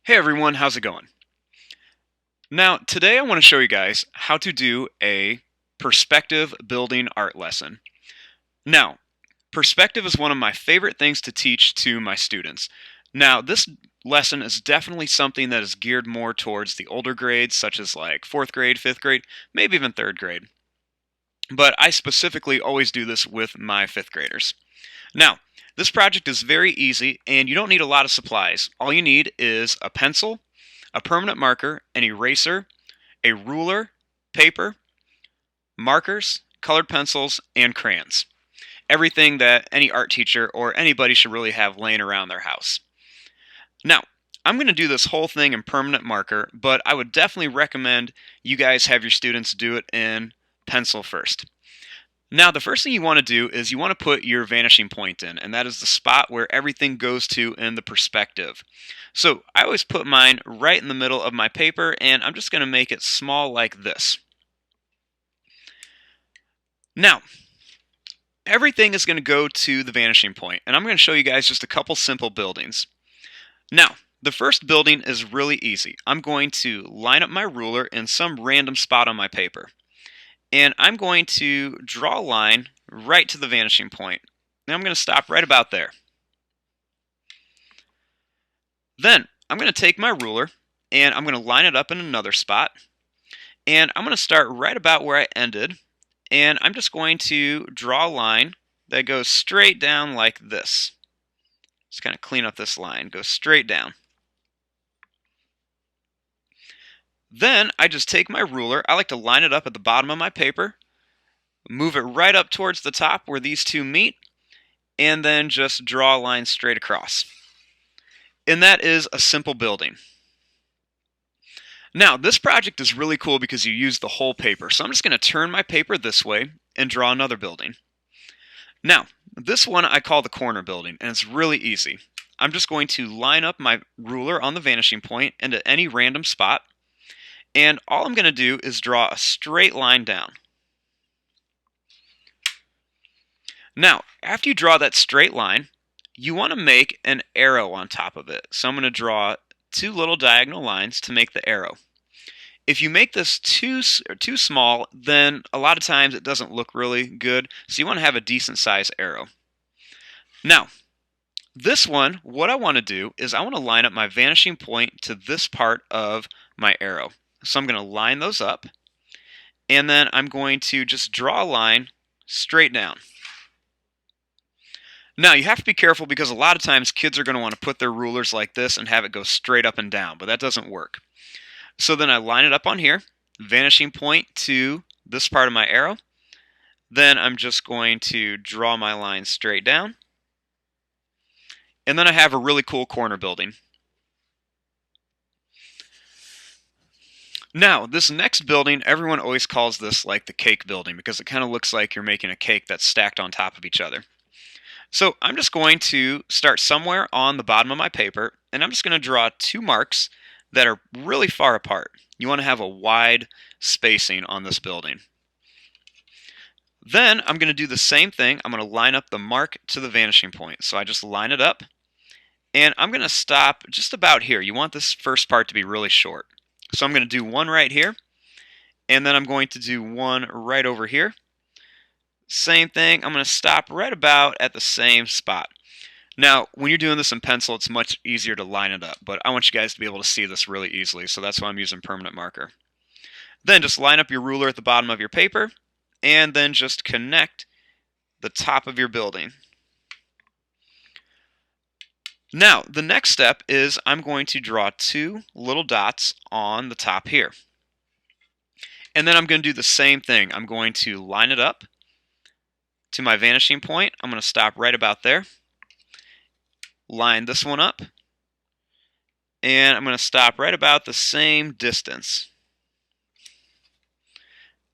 Hey everyone, how's it going? Now, today I want to show you guys how to do a perspective building art lesson. Now, perspective is one of my favorite things to teach to my students. Now, this lesson is definitely something that is geared more towards the older grades, such as like 4th grade, 5th grade, maybe even 3rd grade. But I specifically always do this with my 5th graders. Now, this project is very easy and you don't need a lot of supplies. All you need is a pencil, a permanent marker, an eraser, a ruler, paper, markers, colored pencils, and crayons. Everything that any art teacher or anybody should really have laying around their house. Now, I'm going to do this whole thing in permanent marker, but I would definitely recommend you guys have your students do it in pencil first. Now, the first thing you want to do is you want to put your vanishing point in, and that is the spot where everything goes to in the perspective. So I always put mine right in the middle of my paper, and I'm just going to make it small like this. Now, everything is going to go to the vanishing point, and I'm going to show you guys just a couple simple buildings. Now, the first building is really easy. I'm going to line up my ruler in some random spot on my paper. And I'm going to draw a line right to the vanishing point. Now I'm going to stop right about there. Then I'm going to take my ruler and I'm going to line it up in another spot. And I'm going to start right about where I ended. And I'm just going to draw a line that goes straight down like this. Just kind of clean up this line, go straight down. Then I just take my ruler, I like to line it up at the bottom of my paper, move it right up towards the top where these two meet, and then just draw a line straight across. And that is a simple building. Now, this project is really cool because you use the whole paper. So I'm just going to turn my paper this way and draw another building. Now, this one I call the corner building, and it's really easy. I'm just going to line up my ruler on the vanishing point into any random spot, and all I'm going to do is draw a straight line down. Now, after you draw that straight line, you want to make an arrow on top of it. So I'm going to draw two little diagonal lines to make the arrow. If you make this too small, then a lot of times it doesn't look really good. So you want to have a decent size arrow. Now, this one, what I want to do is I want to line up my vanishing point to this part of my arrow. So I'm going to line those up, and then I'm going to just draw a line straight down. Now, you have to be careful because a lot of times kids are going to want to put their rulers like this and have it go straight up and down, but that doesn't work. So then I line it up on here, vanishing point to this part of my arrow. Then I'm just going to draw my line straight down. And then I have a really cool corner building. Now, this next building, everyone always calls this like the cake building because it kind of looks like you're making a cake that's stacked on top of each other. So I'm just going to start somewhere on the bottom of my paper, and I'm just going to draw two marks that are really far apart. You want to have a wide spacing on this building. Then I'm going to do the same thing. I'm going to line up the mark to the vanishing point. So I just line it up, and I'm going to stop just about here. You want this first part to be really short. So I'm going to do one right here, and then I'm going to do one right over here. Same thing, I'm going to stop right about at the same spot. Now, when you're doing this in pencil, it's much easier to line it up, but I want you guys to be able to see this really easily, so that's why I'm using permanent marker. Then just line up your ruler at the bottom of your paper, and then just connect the top of your building. Now, the next step is I'm going to draw two little dots on the top here. And then I'm going to do the same thing. I'm going to line it up to my vanishing point. I'm going to stop right about there. Line this one up. And I'm going to stop right about the same distance.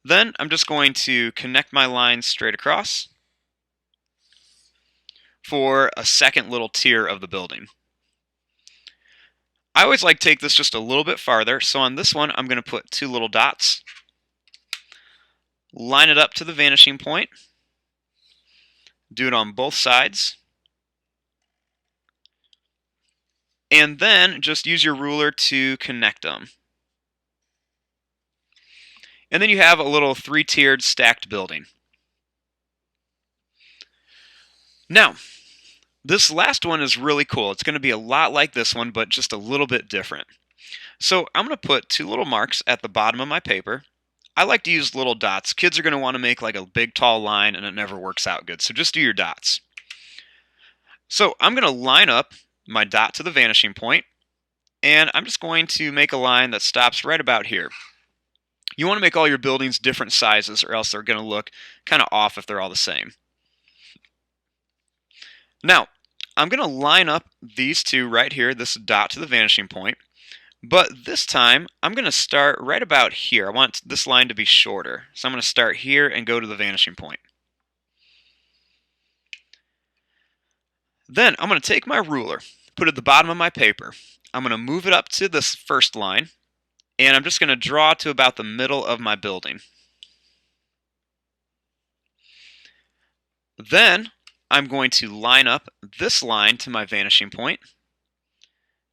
Then I'm just going to connect my lines straight across for a second little tier of the building. I always like to take this just a little bit farther, so on this one I'm going to put two little dots, line it up to the vanishing point, do it on both sides, And then just use your ruler to connect them. And then you have a little three-tiered stacked building. Now, this last one is really cool. It's going to be a lot like this one, but just a little bit different. So I'm going to put two little marks at the bottom of my paper. I like to use little dots. Kids are going to want to make like a big tall line and it never works out good. So just do your dots. So I'm going to line up my dot to the vanishing point, and I'm just going to make a line that stops right about here. You want to make all your buildings different sizes or else they're going to look kind of off if they're all the same. Now, I'm going to line up these two right here, this dot to the vanishing point. But this time, I'm going to start right about here. I want this line to be shorter. So I'm going to start here and go to the vanishing point. Then I'm going to take my ruler, put it at the bottom of my paper. I'm going to move it up to this first line, and I'm just going to draw to about the middle of my building. Then I'm going to line up this line to my vanishing point.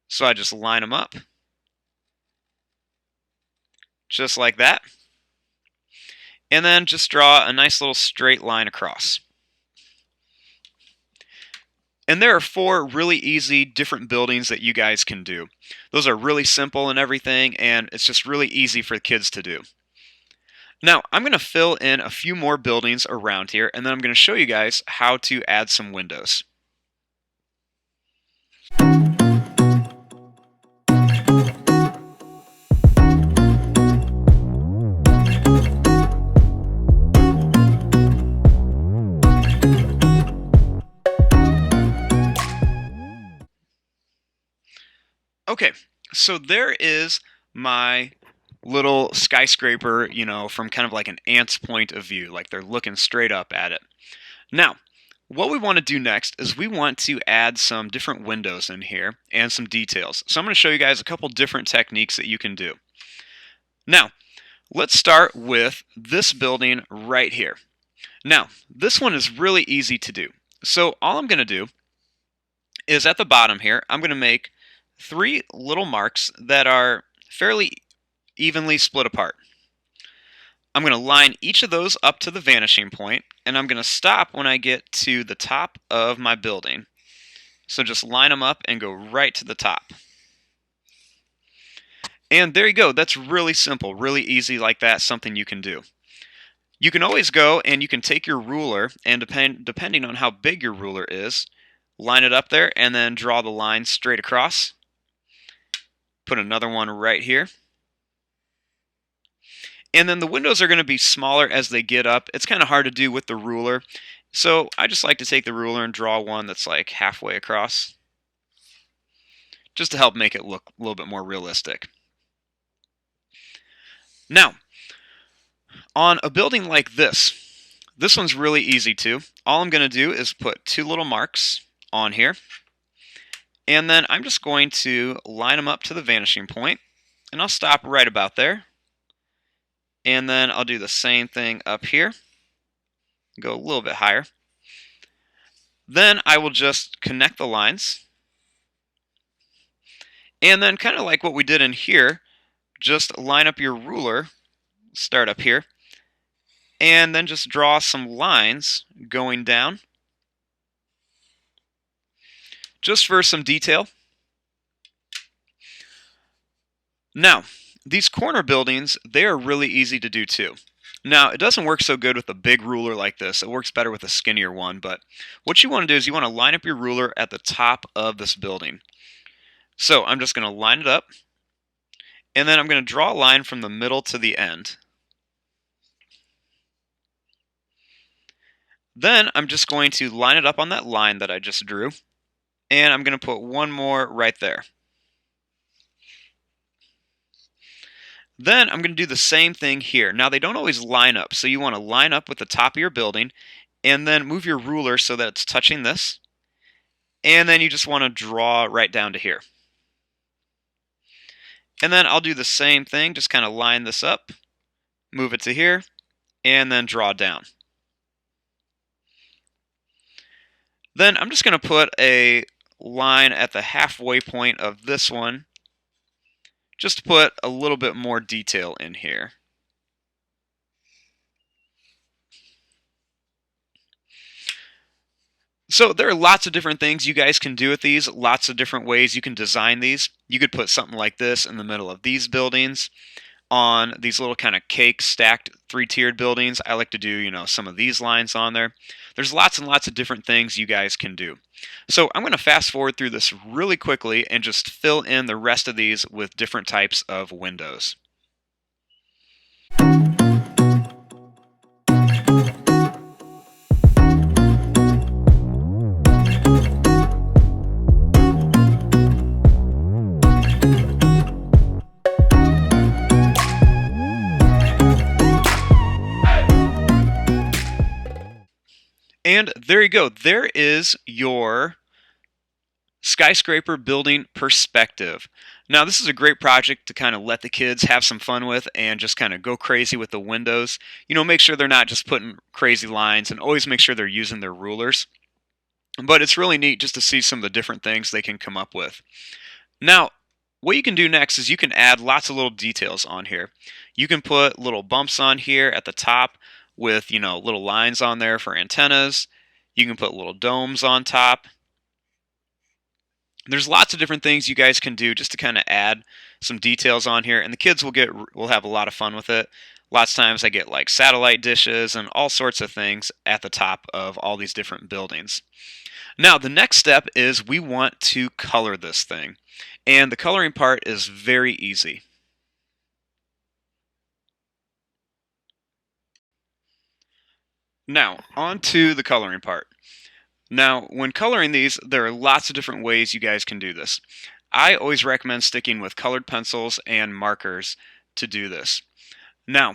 So I just line them up, just like that. And then just draw a nice little straight line across. And there are 4 really easy different buildings that you guys can do. Those are really simple and everything, and it's just really easy for kids to do. Now, I'm going to fill in a few more buildings around here, and then I'm going to show you guys how to add some windows. Okay, so there is my little skyscraper, from kind of like an ant's point of view, like they're looking straight up at it. Now, what we want to do next is we want to add some different windows in here and some details. So I'm going to show you guys a couple different techniques that you can do. Now, let's start with this building right here. Now, this one is really easy to do. So all I'm going to do is at the bottom here, I'm going to make 3 little marks that are fairly evenly split apart. I'm going to line each of those up to the vanishing point, and I'm going to stop when I get to the top of my building. So just line them up and go right to the top. And there you go. That's really simple, really easy like that, something you can do. You can always go and you can take your ruler, and depending on how big your ruler is, line it up there and then draw the line straight across. Put another one right here. And then the windows are going to be smaller as they get up. It's kind of hard to do with the ruler. So I just like to take the ruler and draw one that's like halfway across, just to help make it look a little bit more realistic. Now, on a building like this one's really easy too. All I'm going to do is put 2 little marks on here. And then I'm just going to line them up to the vanishing point, and I'll stop right about there. And then I'll do the same thing up here, go a little bit higher. Then I will just connect the lines. And then kind of like what we did in here, just line up your ruler, start up here, and then just draw some lines going down, just for some detail. Now, these corner buildings, they are really easy to do too. Now, it doesn't work so good with a big ruler like this. It works better with a skinnier one, but what you want to do is you want to line up your ruler at the top of this building. So I'm just going to line it up, and then I'm going to draw a line from the middle to the end. Then I'm just going to line it up on that line that I just drew, and I'm going to put one more right there. Then I'm going to do the same thing here. Now, they don't always line up, so you want to line up with the top of your building and then move your ruler so that it's touching this. And then you just want to draw right down to here. And then I'll do the same thing, just kind of line this up, move it to here, and then draw down. Then I'm just going to put a line at the halfway point of this one, just to put a little bit more detail in here. So there are lots of different things you guys can do with these, lots of different ways you can design these. You could put something like this in the middle of these buildings, on these little kind of cake stacked three-tiered buildings. I like to do, some of these lines on there. There's lots and lots of different things you guys can do. So I'm going to fast forward through this really quickly and just fill in the rest of these with different types of windows. And there you go. There is your skyscraper building perspective. Now, this is a great project to kind of let the kids have some fun with and just kind of go crazy with the windows. Make sure they're not just putting crazy lines, and always make sure they're using their rulers. But it's really neat just to see some of the different things they can come up with. Now, what you can do next is you can add lots of little details on here. You can put little bumps on here at the top with, little lines on there for antennas. You can put little domes on top. There's lots of different things you guys can do just to kind of add some details on here, and the kids will have a lot of fun with it. Lots of times I get like satellite dishes and all sorts of things at the top of all these different buildings. Now, the next step is we want to color this thing, and the coloring part is very easy. Now, on to the coloring part. Now, when coloring these, there are lots of different ways you guys can do this. I always recommend sticking with colored pencils and markers to do this. Now,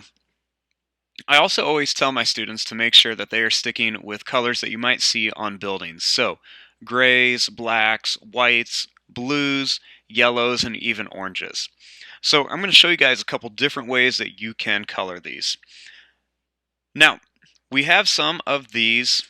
I also always tell my students to make sure that they are sticking with colors that you might see on buildings. So, grays, blacks, whites, blues, yellows, and even oranges. So I'm going to show you guys a couple different ways that you can color these. Now, we have some of these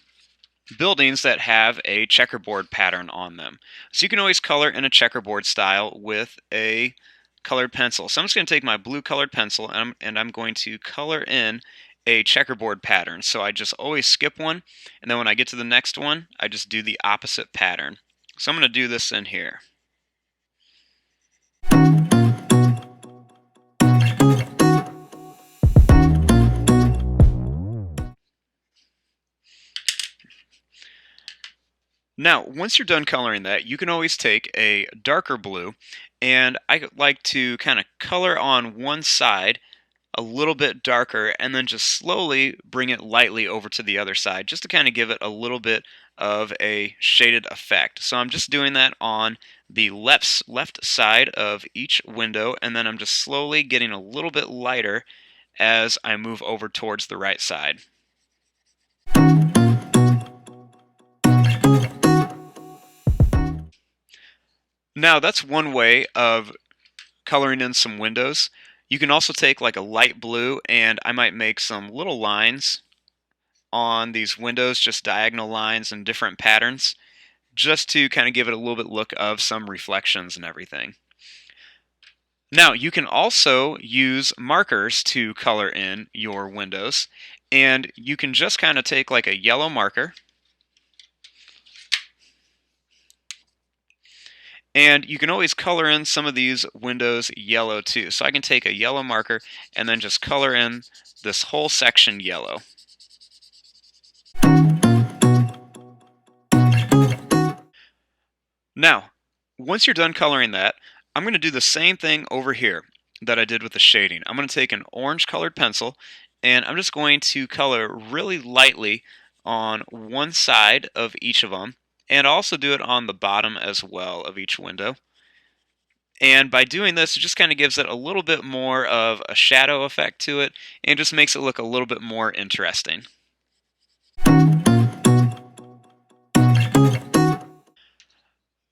buildings that have a checkerboard pattern on them. So you can always color in a checkerboard style with a colored pencil. So I'm just going to take my blue colored pencil and I'm going to color in a checkerboard pattern. So I just always skip one, and then when I get to the next one, I just do the opposite pattern. So I'm going to do this in here. Now, once you're done coloring that, you can always take a darker blue, and I like to kind of color on one side a little bit darker and then just slowly bring it lightly over to the other side just to kind of give it a little bit of a shaded effect. So I'm just doing that on the left side of each window, and then I'm just slowly getting a little bit lighter as I move over towards the right side. Now, that's one way of coloring in some windows. You can also take like a light blue, and I might make some little lines on these windows, just diagonal lines and different patterns, just to kind of give it a little bit look of some reflections and everything. Now, you can also use markers to color in your windows, and you can just kind of take like a yellow marker, and you can always color in some of these windows yellow too. So I can take a yellow marker and then just color in this whole section yellow. Now, once you're done coloring that, I'm going to do the same thing over here that I did with the shading. I'm going to take an orange colored pencil, and I'm just going to color really lightly on one side of each of them, and also do it on the bottom as well of each window. And by doing this, it just kind of gives it a little bit more of a shadow effect to it, and just makes it look a little bit more interesting.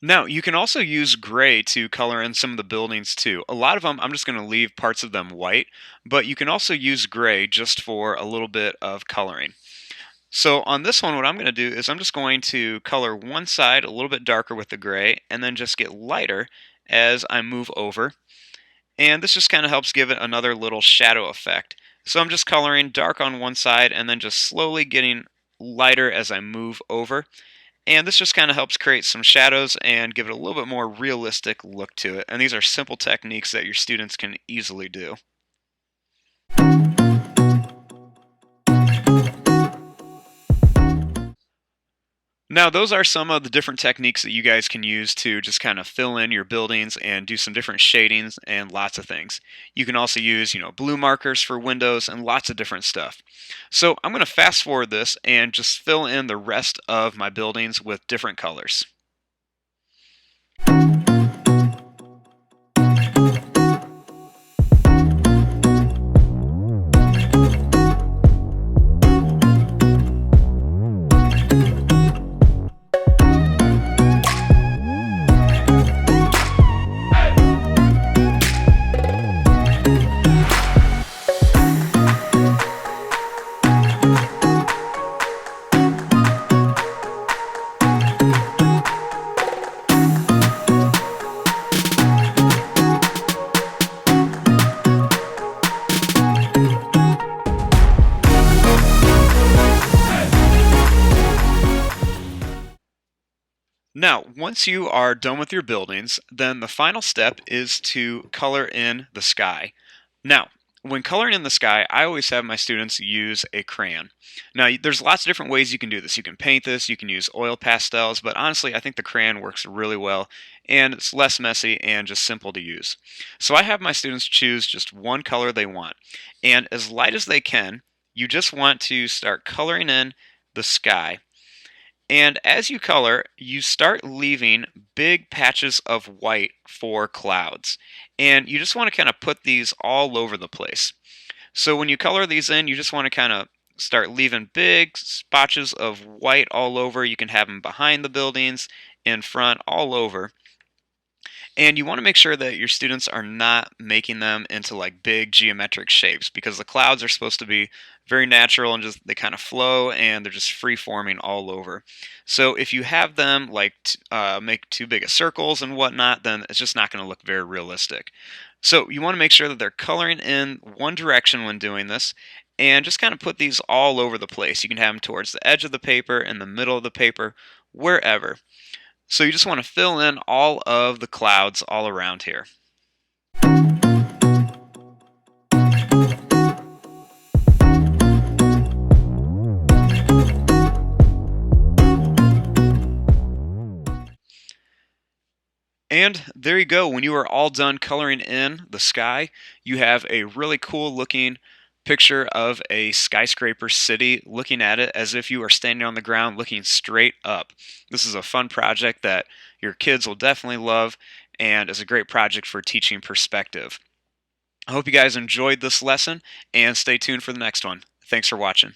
Now, you can also use gray to color in some of the buildings too. A lot of them, I'm just going to leave parts of them white, but you can also use gray just for a little bit of coloring. So on this one, what I'm going to do is I'm just going to color one side a little bit darker with the gray and then just get lighter as I move over. And this just kind of helps give it another little shadow effect. So I'm just coloring dark on one side and then just slowly getting lighter as I move over. And this just kind of helps create some shadows and give it a little bit more realistic look to it. And these are simple techniques that your students can easily do. Now, those are some of the different techniques that you guys can use to just kind of fill in your buildings and do some different shadings and lots of things. You can also use, blue markers for windows and lots of different stuff. So I'm going to fast forward this and just fill in the rest of my buildings with different colors. Now, once you are done with your buildings, then the final step is to color in the sky. Now, when coloring in the sky, I always have my students use a crayon. Now, there's lots of different ways you can do this. You can paint this, you can use oil pastels, but honestly, I think the crayon works really well, and it's less messy and just simple to use. So I have my students choose just one color they want, and as light as they can, you just want to start coloring in the sky. And as you color, you start leaving big patches of white for clouds. And you just want to kind of put these all over the place. So when you color these in, you just want to kind of start leaving big spotches of white all over. You can have them behind the buildings, in front, all over. And you want to make sure that your students are not making them into like big geometric shapes, because the clouds are supposed to be very natural and just they kind of flow and they're just free forming all over. So if you have them like make too big of circles and whatnot, then it's just not going to look very realistic. So you want to make sure that they're coloring in one direction when doing this, and just kind of put these all over the place. You can have them towards the edge of the paper, in the middle of the paper, wherever. So you just want to fill in all of the clouds all around here. And there you go. When you are all done coloring in the sky, you have a really cool looking picture of a skyscraper city, looking at it as if you are standing on the ground looking straight up. This is a fun project that your kids will definitely love, and is a great project for teaching perspective. I hope you guys enjoyed this lesson, and stay tuned for the next one. Thanks for watching.